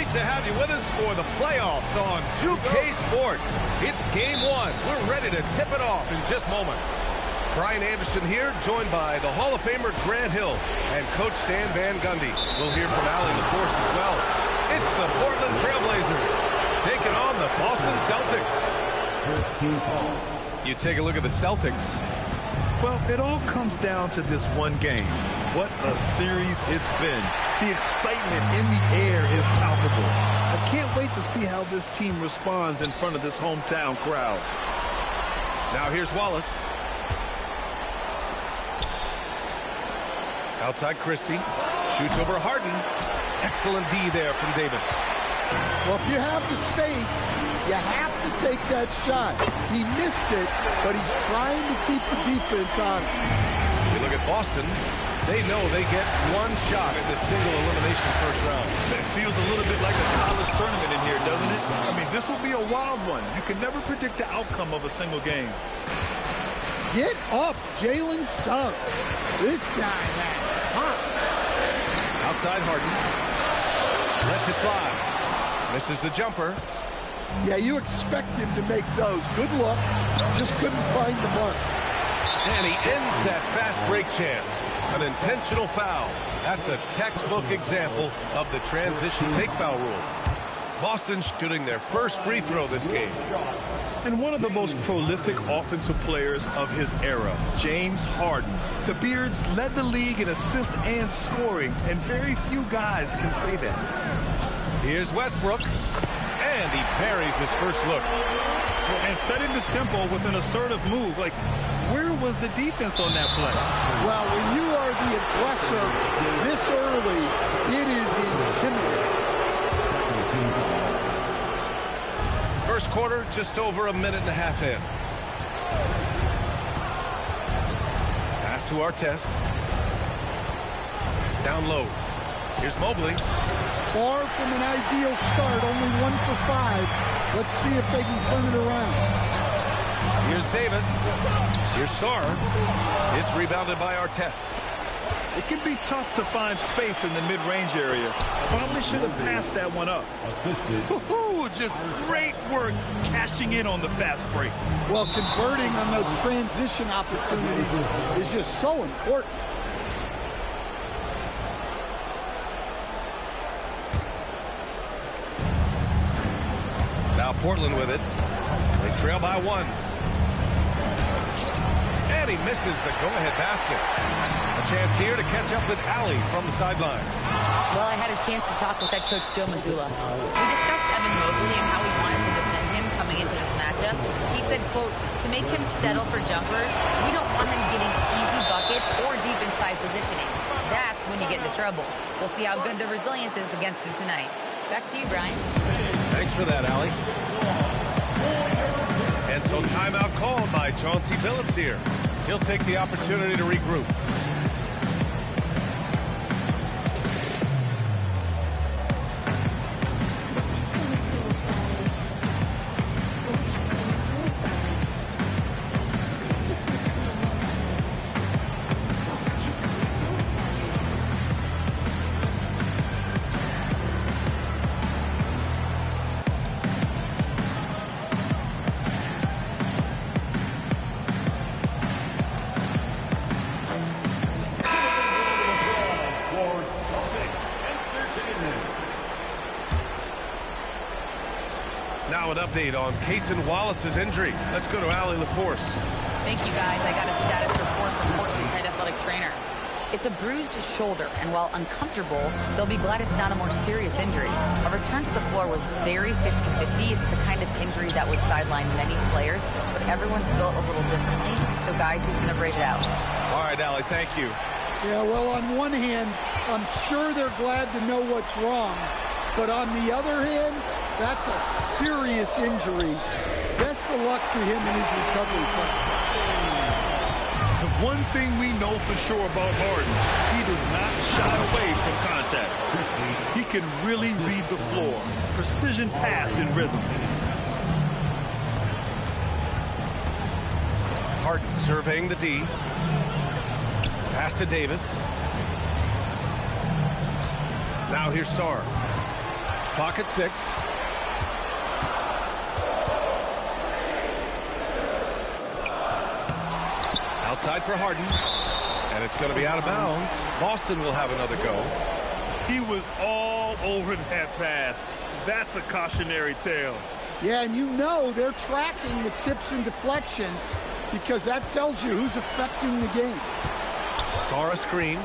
Great to have you with us for the playoffs on 2K Sports. It's game one. We're ready to tip it off in just moments. Brian Anderson here, joined by the Hall of Famer Grant Hill and Coach Stan Van Gundy. We'll hear from Allie LaForce as well. It's the Portland Trailblazers taking on the Boston Celtics. You take a look at the Celtics. Well, it all comes down to this one game. What a series it's been. The excitement in the air is palpable. I can't wait to see how this team responds in front of this hometown crowd. Now here's Wallace. Outside Christie. Shoots over Harden. Excellent D there from Davis. Well, if you have the space, you have to take that shot. He missed it, but he's trying to keep the defense on it. We look at Boston. They know they get one shot at the single elimination first round. It feels a little bit like a college tournament in here, doesn't it? I mean, this will be a wild one. You can never predict the outcome of a single game. Get up, Jalen Suggs. This guy has heart. Outside Harden. Lets it fly. Misses the jumper. Yeah, you expect him to make those. Good luck. Just couldn't find the mark. And he ends that fast break chance. An intentional foul. That's a textbook example of the transition take foul rule. Boston shooting their first free throw this game. And one of the most prolific offensive players of his era, James Harden. The Beards led the league in assists and scoring, and very few guys can say that. Here's Westbrook, and he parries his first look. And setting the tempo with an assertive move. Like, where was the defense on that play? Well, when you are the aggressor this early, it is intimidating. First quarter, just over a minute and a half in. Pass to Artest. Down low. Here's Mobley. Far from an ideal start, only 1 for 5. Let's see if they can turn it around. Here's Davis. Here's Sarr. It's rebounded by Artest. It can be tough to find space in the mid-range area. Probably should have passed that one up. Just great work cashing in on the fast break. Well, converting on those transition opportunities is just so important. Now Portland with it. They trail by 1. And he misses the go-ahead basket. A chance here to catch up with Allie from the sideline. Well, I had a chance to talk with head coach Joe Mazzulla. We discussed Evan Mobley and how we wanted to defend him coming into this matchup. He said, quote, to make him settle for jumpers, we don't want him getting easy buckets or deep inside positioning. That's when you get into trouble. We'll see how good the resilience is against him tonight. Back to you, Brian. Thanks for that, Allie. And so timeout called by Chauncey Billups here. He'll take the opportunity to regroup. Now an update on Cason Wallace's injury. Let's go to Allie LaForce. Thank you, guys. I got a status report from Portland's head athletic trainer. It's a bruised shoulder, and while uncomfortable, they'll be glad it's not a more serious injury. A return to the floor was very 50-50. It's the kind of injury that would sideline many players, but everyone's built a little differently. So, guys, who's going to break it out? All right, Allie, thank you. Yeah, well, on one hand, I'm sure they're glad to know what's wrong. But on the other hand, that's a serious injury. Best of luck to him in his recovery process. The one thing we know for sure about Harden, he does not shy away from contact. He can really read the floor. Precision pass in rhythm. Harden surveying the D. Pass to Davis. Now here's Sarr. clock at 6. Outside for Harden. And it's going to be out of bounds. Boston will have another go. He was all over that pass. That's a cautionary tale. Yeah, and you know they're tracking the tips and deflections because that tells you who's affecting the game. Sara screen.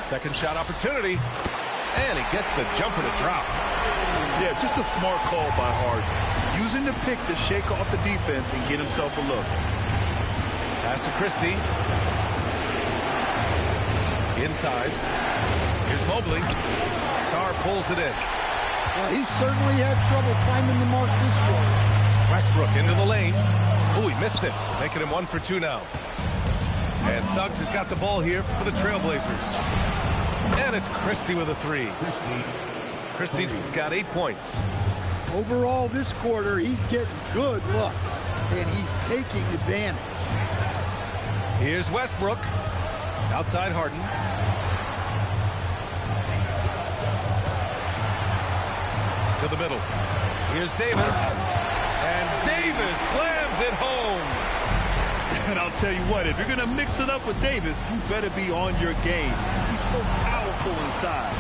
Second shot opportunity. And he gets the jumper to drop. Yeah, just a smart call by Harden. Using the pick to shake off the defense and get himself a look. Pass to Christie. Inside. Here's Mobley. Sar pulls it in. Well, he certainly had trouble finding the mark this quarter. Westbrook into the lane. Oh, he missed it. Making him 1 for 2 now. And Suggs has got the ball here for the Trailblazers. And it's Christie with a 3. Christie's got 8 points. Overall, this quarter, he's getting good looks, and he's taking advantage. Here's Westbrook. Outside Harden. To the middle. Here's Davis. And Davis slams it home. And I'll tell you what, if you're going to mix it up with Davis, you better be on your game. He's so powerful inside.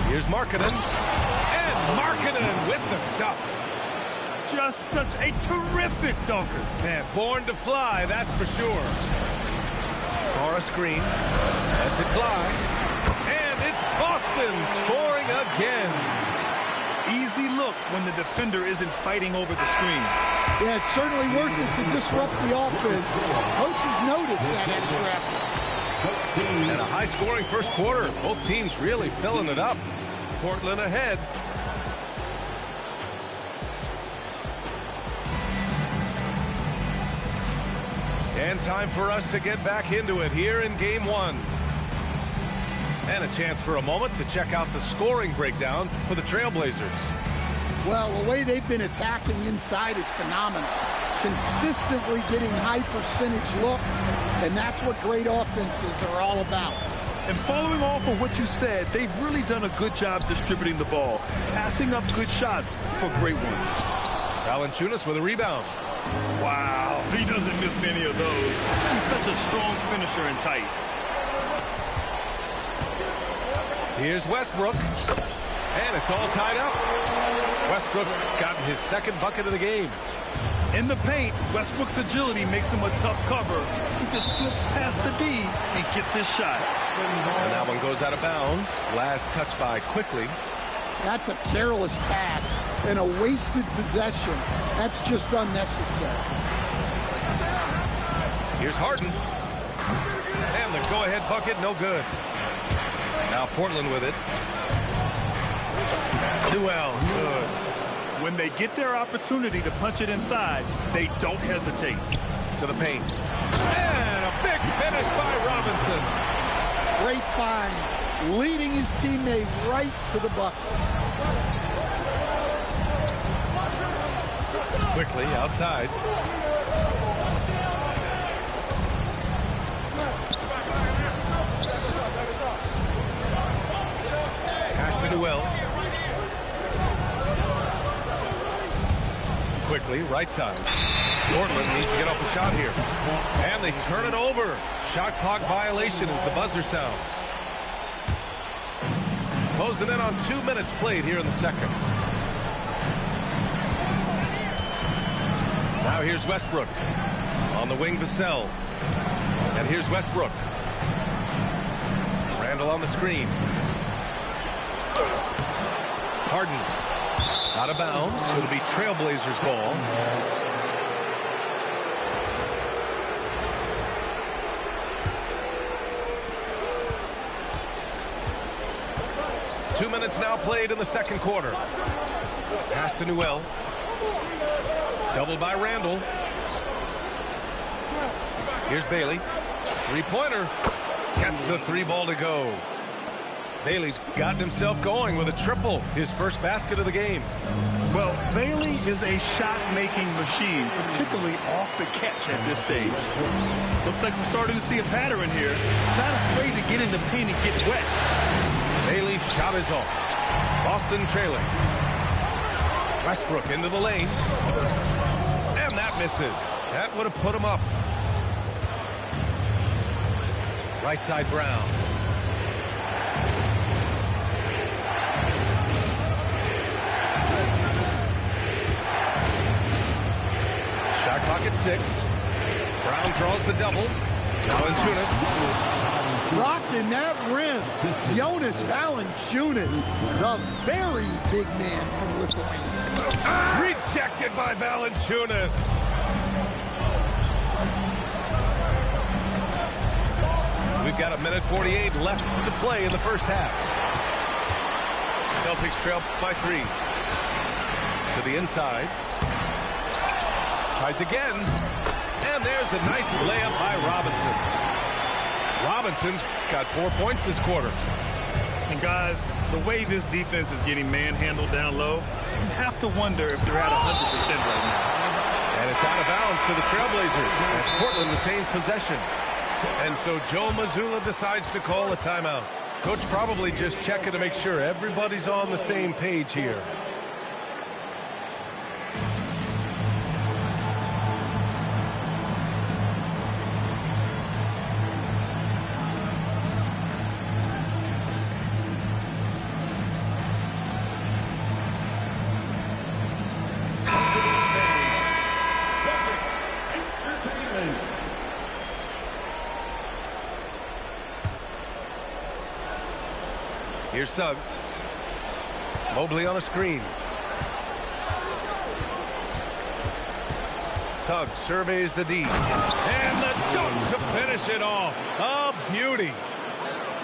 Here's Markkanen. And Markkanen with the stuff. Just such a terrific dunker. Man, born to fly, that's for sure. Sara screen. That's it fly. And it's Boston scoring again. Easy look when the defender isn't fighting over the screen. Yeah, it's certainly worth it to disrupt the offense. Coaches notice that extra effort. And a high-scoring first quarter. Both teams really filling it up. Portland ahead. And time for us to get back into it here in Game 1. And a chance for a moment to check out the scoring breakdown for the Trailblazers. Well, the way they've been attacking inside is phenomenal. Consistently getting high percentage looks, and that's what great offenses are all about. And following off of what you said, they've really done a good job distributing the ball, passing up good shots for great ones. Valanciunas with a rebound. Wow, he doesn't miss many of those. He's such a strong finisher and tight. Here's Westbrook. And it's all tied up. Westbrook's gotten his second bucket of the game. In the paint, Westbrook's agility makes him a tough cover. He just slips past the D and gets his shot. And that one goes out of bounds. Last touch by Quickly. That's a careless pass and a wasted possession. That's just unnecessary. Here's Harden. And the go-ahead bucket, no good. Now Portland with it. Newell, good. When they get their opportunity to punch it inside, they don't hesitate. To the paint. And a big finish by Robinson. Great find, leading his teammate right to the bucket. Quickly outside. Pass to Newell. Quickly, right side. Portland needs to get off a shot here. And they turn it over. Shot clock violation as the buzzer sounds. Closing in on 2 minutes played here in the second. Now here's Westbrook. On the wing, Vassell. And here's Westbrook. Randall on the screen. Harden. Out of bounds. It'll be Trailblazers ball. Two minutes now played in the second quarter. Pass to Newell. Doubled by Randall. Here's Bailey. Three-pointer. Gets the 3 ball to go. Bailey's gotten himself going with a triple. His first basket of the game. Well, Bailey is a shot-making machine, particularly off the catch at this stage. Looks like we're starting to see a pattern here. Not afraid to get in the paint and get wet. Bailey's shot is off. Boston trailing. Westbrook into the lane. And that misses. That would have put him up. Right side Brown. Shot clock at 6. Brown draws the double. Valanciunas. Rocking that rim. Jonas Valanciunas, the very big man from Lithuania. Rejected by Valanciunas. We've got 1:48 left to play in the first half. Celtics trail by 3. To the inside. Tries again. And there's a nice layup by Robinson. Robinson's got 4 points this quarter. And guys, the way this defense is getting manhandled down low, you have to wonder if they're at 100% right now. And it's out of bounds to the Trailblazers as Portland retains possession. And so Joe Mazzulla decides to call a timeout. Coach probably just checking to make sure everybody's on the same page here. Here's Suggs. Mobley on a screen. Suggs surveys the D. And the dunk to finish it off. A beauty.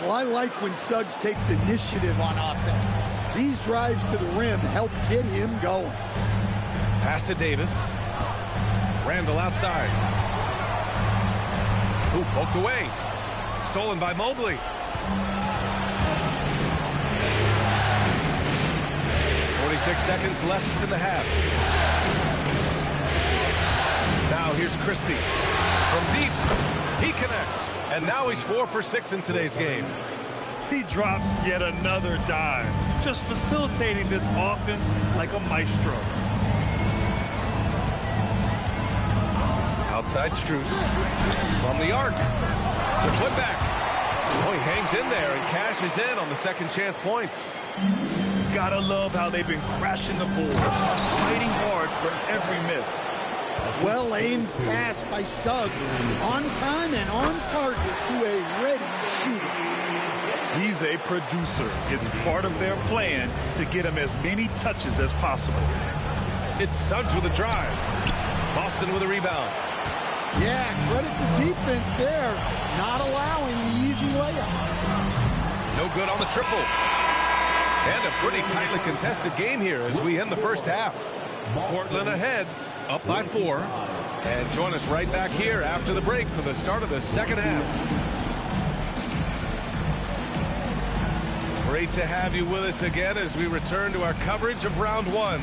Well, I like when Suggs takes initiative on offense. These drives to the rim help get him going. Pass to Davis. Randall outside. Ooh, poked away. Stolen by Mobley. 46 seconds left in the half. Now here's Christie. From deep, he connects. And now he's 4 for 6 in today's game. He drops yet another dive, just facilitating this offense like a maestro. Outside Strus. From the arc. The putback. Oh, he hangs in there and cashes in on the second chance points. Gotta love how they've been crashing the boards, fighting hard for every miss. Well-aimed pass by Suggs, on time and on target to a ready shooter. He's a producer. It's part of their plan to get him as many touches as possible. It's Suggs with a drive. Boston with a rebound. Yeah, credit the defense there, not allowing the easy layup. No good on the triple. And a pretty tightly contested game here as we end the first half. Portland ahead, up by 4. And join us right back here after the break for the start of the second half. Great to have you with us again as we return to our coverage of round 1.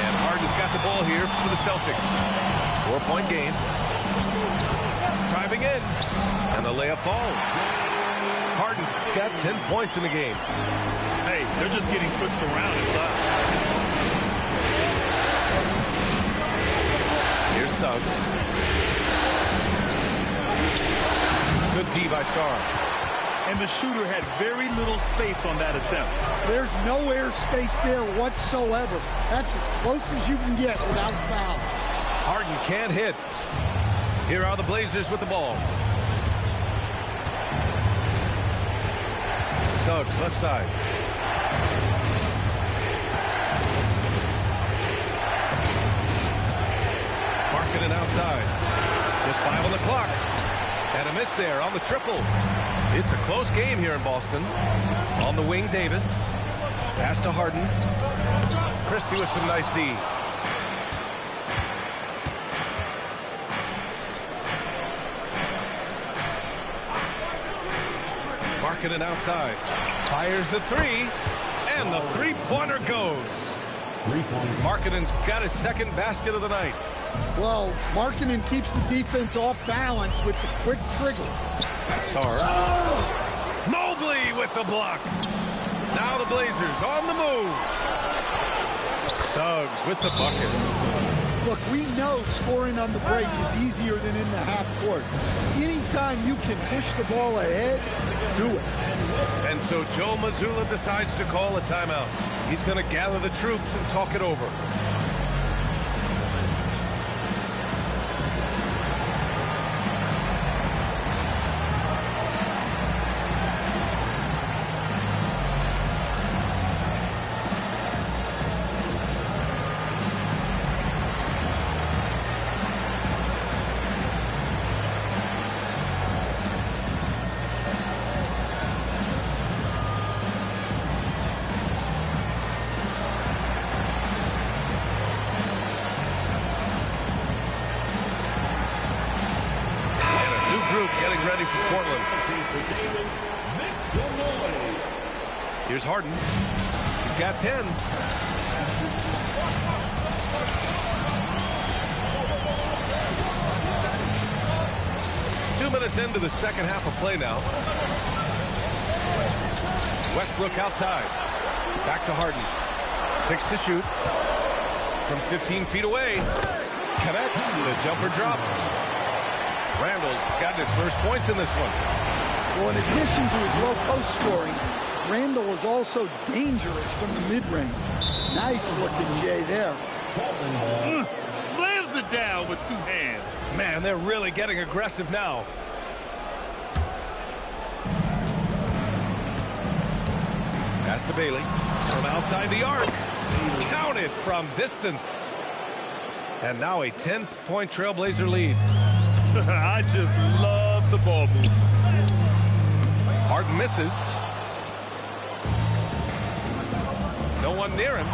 And Harden's got the ball here for the Celtics. 4-point game. Driving in, and the layup falls. Harden's got 10 points in the game. Hey, they're just getting pushed around inside. Here's Suggs. Good D by Star. And the shooter had very little space on that attempt. There's no air space there whatsoever. That's as close as you can get without foul. Harden can't hit. Here are the Blazers with the ball. Suggs, left side. Markkanen outside. Just 5 on the clock. And a miss there on the triple. It's a close game here in Boston. On the wing, Davis. Pass to Harden. Christie with some nice D. Markkanen outside. Fires the 3. And the three-pointer goes. Markkanen's got his second basket of the night. Well, Markkanen keeps the defense off balance with the quick trigger. Sorry. Mobley with the block. Now the Blazers on the move. Suggs with the bucket. Look, we know scoring on the break is easier than in the half court. Anytime you can push the ball ahead, do it. And so Joe Mazzulla decides to call a timeout. He's going to gather the troops and talk it over. Getting ready for Portland. Here's Harden. He's got 10. Two minutes into the second half of play now. Westbrook outside. Back to Harden. 6 to shoot. From 15 feet away. Connects. The jumper drops. Randall's got his first points in this one. Well, in addition to his low post scoring, Randall is also dangerous from the mid-range. Nice looking Jay there. Slams it down with 2 hands. Man, they're really getting aggressive now. Pass to Bailey from outside the arc. Counted from distance. And now a 10-point Trailblazer lead. I just love the ball move. Harden misses. No one near him.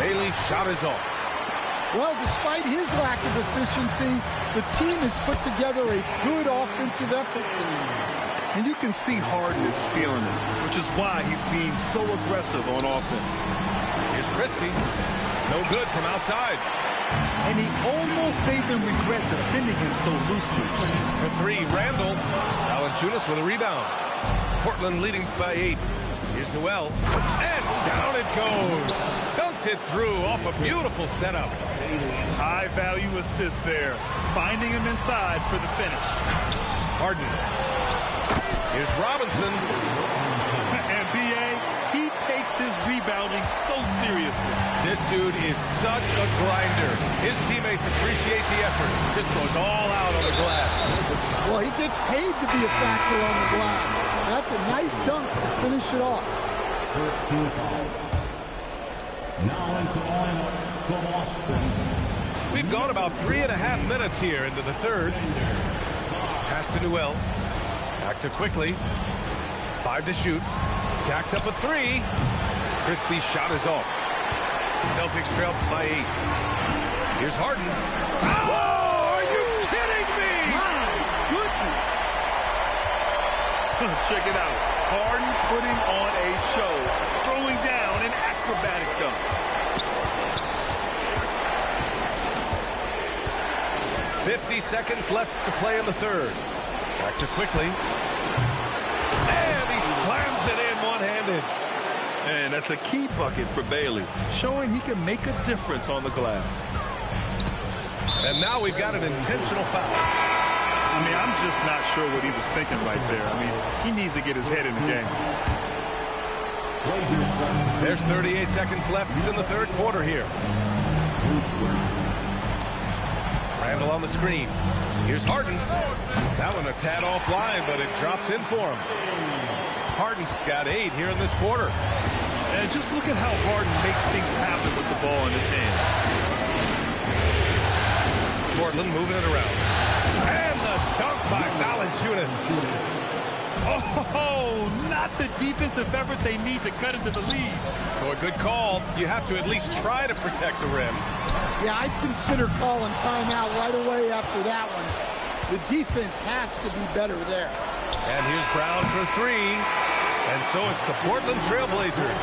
Bailey's shot is off. Well, despite his lack of efficiency, the team has put together a good offensive effort tonight. And you can see Harden is feeling it, which is why he's being so aggressive on offense. Here's Christie. No good from outside. And he almost made them regret defending him so loosely. For 3, Randall. Valanciunas with a rebound. Portland leading by 8. Here's Noel. And down it goes. Dunked it through off a beautiful setup. High value assist there. Finding him inside for the finish. Harden. Here's Robinson. And B.A., he takes his rebounding so seriously. This dude is such a grinder. His teammates appreciate the effort. Just goes all out on the glass. Well, he gets paid to be a factor on the glass. That's a nice dunk to finish it off. Now into the lineup for Boston. We've gone about 3.5 minutes here into the third. Pass to Noel. Back to Quickly. 5 to shoot. Jacks up a 3. Christie's shot is off. Celtics trail by 8. Here's Harden. Oh, are you kidding me? My goodness. Check it out. Harden putting on a show, throwing down an acrobatic dunk. .50 seconds left to play in the third. Back to Quickly. And he slams it in one-handed. And that's a key bucket for Bailey, showing he can make a difference on the glass. And now we've got an intentional foul. I mean, I'm just not sure what he was thinking right there. I mean, he needs to get his head in the game. There's 38 seconds left in the third quarter here. Randall on the screen. Here's Harden. That one a tad offline, but it drops in for him. Harden's got 8 here in this quarter. And just look at how Harden makes things happen with the ball in his hand. Portland moving it around. And the dunk by Valanciunas. Oh, not the defensive effort they need to cut into the lead. Oh, a good call. You have to at least try to protect the rim. Yeah, I'd consider calling timeout right away after that one. The defense has to be better there. And here's Brown for 3. And so it's the Portland Trailblazers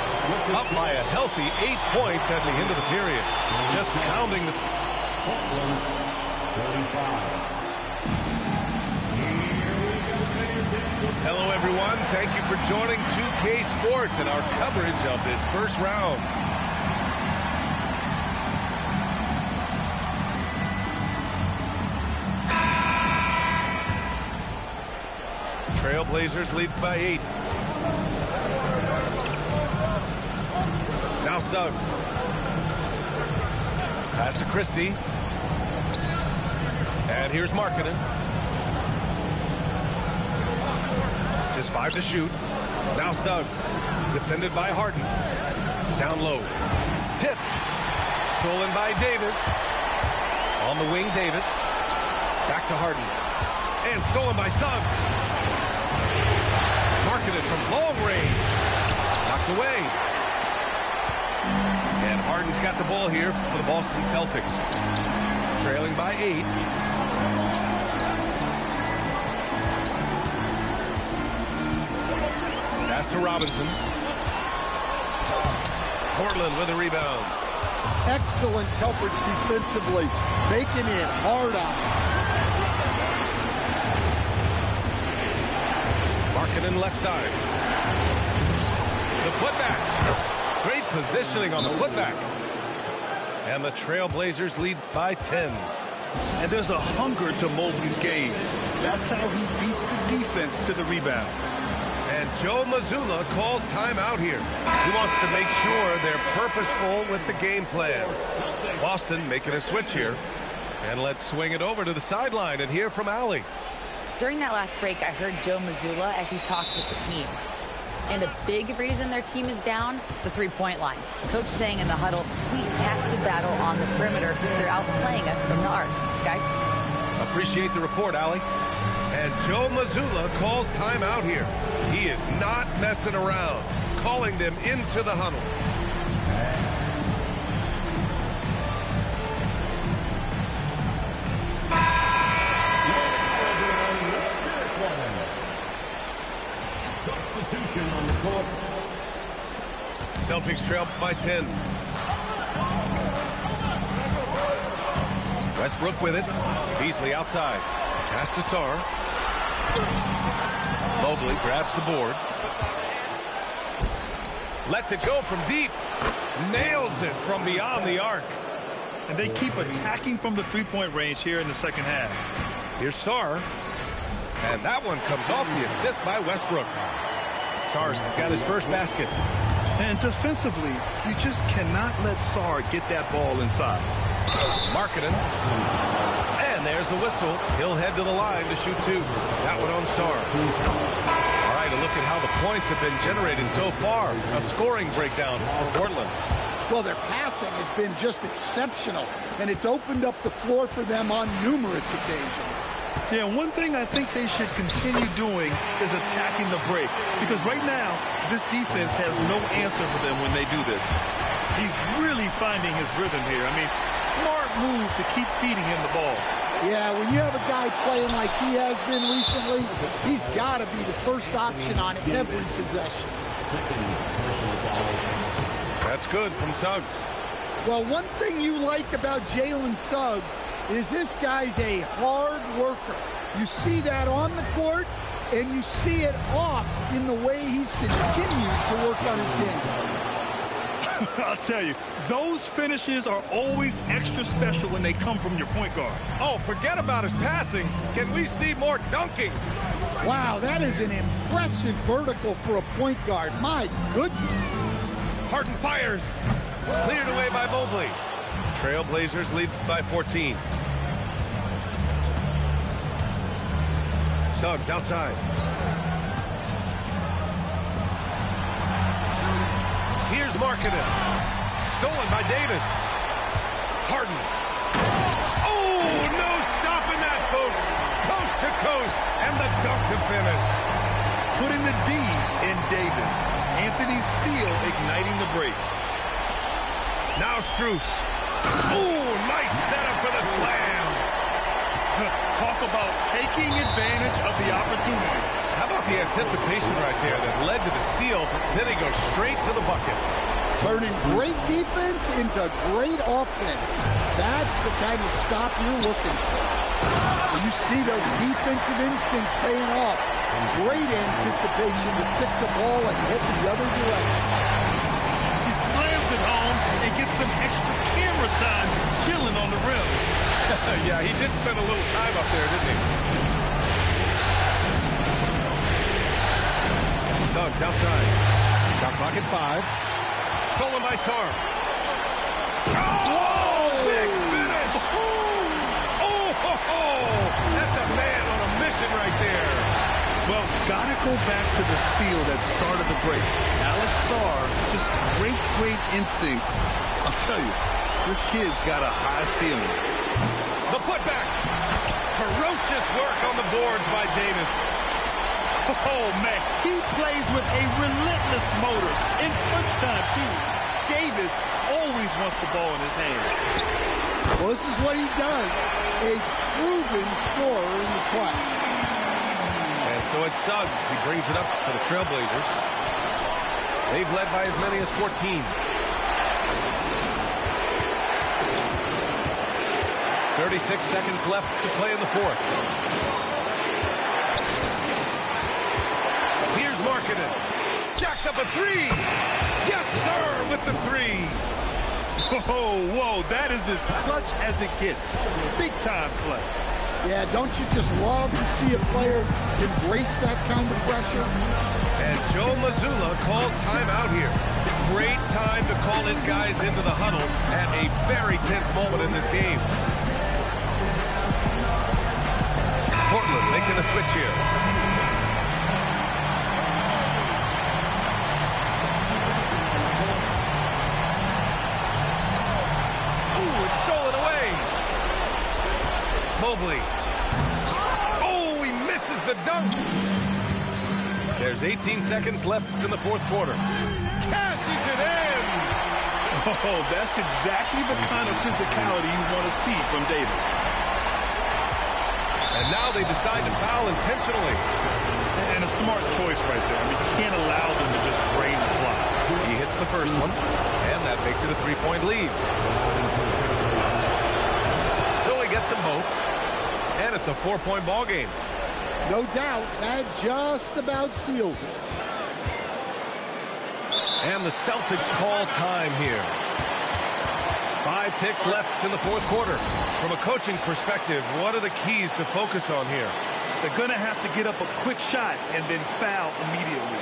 up by a healthy 8 points at the end of the period. Just pounding the Portland, 35. Hello, everyone. Thank you for joining 2K Sports and our coverage of this first round. Trailblazers lead by 8. Now Suggs. Pass to Christie. And here's Markkanen. Just 5 to shoot. Now Suggs. Defended by Harden. Down low. Tipped. Stolen by Davis. On the wing, Davis. Back to Harden. And stolen by Suggs. Markkanen from long range. Knocked away. And Harden's got the ball here for the Boston Celtics. Trailing by 8. Pass to Robinson. Portland with a rebound. Excellent coverage defensively. Making it hard on. Markkanen left side. The putback. Great positioning on the putback. And the Trailblazers lead by 10. And there's a hunger to Mobley's game. That's how he beats the defense to the rebound. And Joe Mazzulla calls timeout here. He wants to make sure they're purposeful with the game plan. Boston making a switch here. And let's swing it over to the sideline and hear from Allie. During that last break, I heard Joe Mazzulla as he talked with the team. And a big reason their team is down, the three-point line. Coach saying in the huddle, we have to battle on the perimeter. They're outplaying us from the arc. Guys? Appreciate the report, Allie. And Joe Mazzulla calls timeout here. He is not messing around, calling them into the huddle. Substitution on the court. Celtics trail by 10. Westbrook with it. Beasley outside. Pass to Sarr. Mobley grabs the board. Lets it go from deep. Nails it from beyond the arc. And they keep attacking from the three-point range here in the second half. Here's Sarr. And that one comes off the assist by Westbrook. Sarr's got his first basket. And defensively, you just cannot let Sarr get that ball inside. Markkanen. And there's the whistle. He'll head to the line to shoot 2. That one on Sarr. All right, a look at how the points have been generated so far. A scoring breakdown for Portland. Well, their passing has been just exceptional, and it's opened up the floor for them on numerous occasions. Yeah, one thing I think they should continue doing is attacking the break. Because right now, this defense has no answer for them when they do this. He's really finding his rhythm here. I mean, smart move to keep feeding him the ball. Yeah, when you have a guy playing like he has been recently, he's got to be the first option on every possession. That's good from Suggs. Well, one thing you like about Jalen Suggs is this guy's a hard worker. You see that on the court, and you see it off in the way he's continued to work on his game. I'll tell you, those finishes are always extra special when they come from your point guard. Oh, forget about his passing. Can we see more dunking? Wow, that is an impressive vertical for a point guard. My goodness. Harden fires. Cleared away by Mobley. Trailblazers lead by 14. Suggs outside. Here's Markkanen. Stolen by Davis. Harden. Oh, no stopping that, folks. Coast to coast, and the dunk to finish. Putting the D in Davis. Anthony Steele igniting the break. Now Strus. Oh, nice setup for the slam. Talk about taking advantage of the opportunity. How about the anticipation right there that led to the steal, then he goes straight to the bucket. Turning great defense into great offense. That's the kind of stop you're looking for. When you see those defensive instincts paying off, great anticipation to kick the ball and hit the other direction. He slams it home and gets some extra camera time chilling on the rim. Yeah, he did spend a little time up there, didn't he? Suggs outside. Shot clock at 5. Stolen by Sarr. Oh, big finish! That's a man on a mission right there. Well, gotta go back to the steal that started the break. Alex Sarr, just great instincts. I'll tell you, this kid's got a high ceiling. The putback. Ferocious work on the boards by Davis. Oh, man, he plays with a relentless motor. In crunch time, too. Davis always wants the ball in his hands. Well, this is what he does. A proven scorer in the clutch. And so it's Suggs. He brings it up for the Trailblazers. They've led by as many as 14. 36 seconds left to play in the fourth. Here's Markkanen. Jacks up a 3. Yes, sir, with the 3. Whoa, that is as clutch as it gets. Big time play. Yeah, don't you just love to see a player embrace that kind of pressure? And Joe Mazzulla calls timeout here. Great time to call his guys into the huddle at a very tense moment in this game. Portland making a switch here. Ooh, it's stolen away. Mobley. Oh, he misses the dunk. There's 18 seconds left in the fourth quarter. Cashes it in. Oh, that's exactly the kind of physicality you want to see from Davis. And now they decide to foul intentionally. And a smart choice right there. I mean, you can't allow them to just drain the clock. He hits the first one, and that makes it a 3-point lead. So he gets them both, and it's a 4-point ball game. No doubt, that just about seals it. And the Celtics call time here. 5 ticks left in the fourth quarter. From a coaching perspective, what are the keys to focus on here? They're going to have to get up a quick shot and then foul immediately.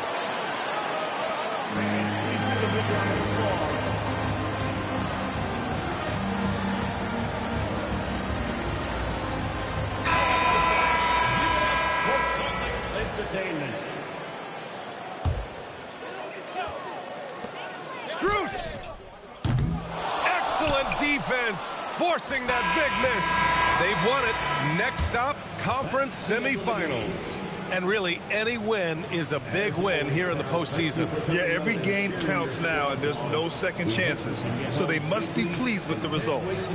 Entertainment. Strus! Excellent defense, forcing that big miss. They've won it. Next stop, conference semifinals. And really, any win is a big win here in the postseason. Yeah, every game counts now, and there's no second chances. So they must be pleased with the results.